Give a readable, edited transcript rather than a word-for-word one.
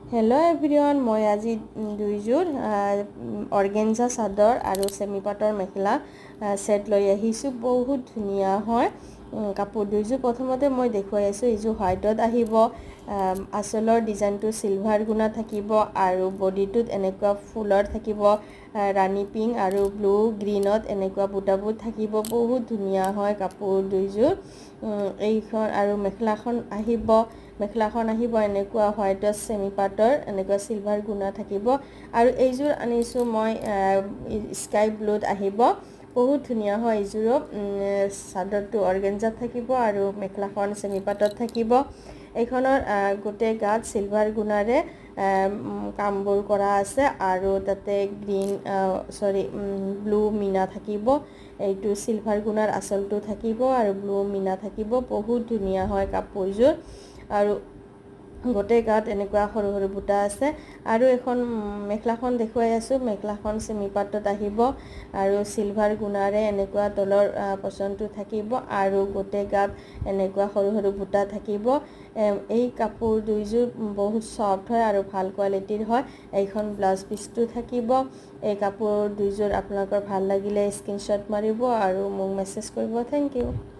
Hello' everyone, মই আজি দুইযোৰ অৰ্গেঞ্জা চাদৰ আৰু চেমি পাটৰ মেখেলা সেট লৈ আহিছোঁ। বহুত ধুনীয়া হয় কাপোৰ দুইযোৰ। প্ৰথমতে মই দেখুৱাই আছোঁ, এইযোৰ হোৱাইটত আহিব। আঁচলৰ ডিজাইনটো চিলভাৰ গুণা থাকিব আৰু বডিটোত এনেকুৱা ফুলৰ থাকিব, ৰাণী পিংক আৰু ব্লু গ্ৰীণত এনেকুৱা বুটা বুট থাকিব। বহুত ধুনীয়া হয় কাপোৰ দুইযোৰ। এইখন আৰু মেখেলাখন আহিব এনেকুৱা হোৱাইটত চেমি পাটৰ এনেকুৱা চিলভাৰ গুণা থাকিব। আৰু এইযোৰ আনিছোঁ মই স্কাই ব্লুত আহিব। বহুত ধুনীয়া হয় এইযোৰো। চাদৰটো অৰ্গেঞ্জাত থাকিব আৰু মেখেলাখন চেমি পাটত থাকিব। এইখনৰ গোটেই গাত চিলভাৰ গুণাৰে কামবোৰ কৰা আছে আৰু তাতে ব্লু মিনা থাকিব। এইটো চিলভাৰ গুণাৰ আঁচলটো থাকিব আৰু ব্লু মিনা থাকিব। বহুত ধুনীয়া হয় কাপোৰযোৰ। আৰু গোটেই গাত এনেকুৱা সৰু সৰু বুটা আছে। আৰু এখন মেখেলাখন দেখুৱাই আছোঁ। মেখেলাখন চেমি পাটত আহিব আৰু চিলভাৰ গুণাৰে এনেকুৱা তলৰ পচনটো থাকিব আৰু গোটেই গাত এনেকুৱা সৰু সৰু বুটা থাকিব। এই কাপোৰ দুইযোৰ বহুত ছফ্ট হয় আৰু ভাল কোৱালিটিৰ হয়। এইখন ব্লাউজ পিচটো থাকিব। এই কাপোৰ দুইযোৰ আপোনালোকৰ ভাল লাগিলে স্ক্ৰীনশ্বট মাৰিব আৰু মোক মেছেজ কৰিব। Thank U.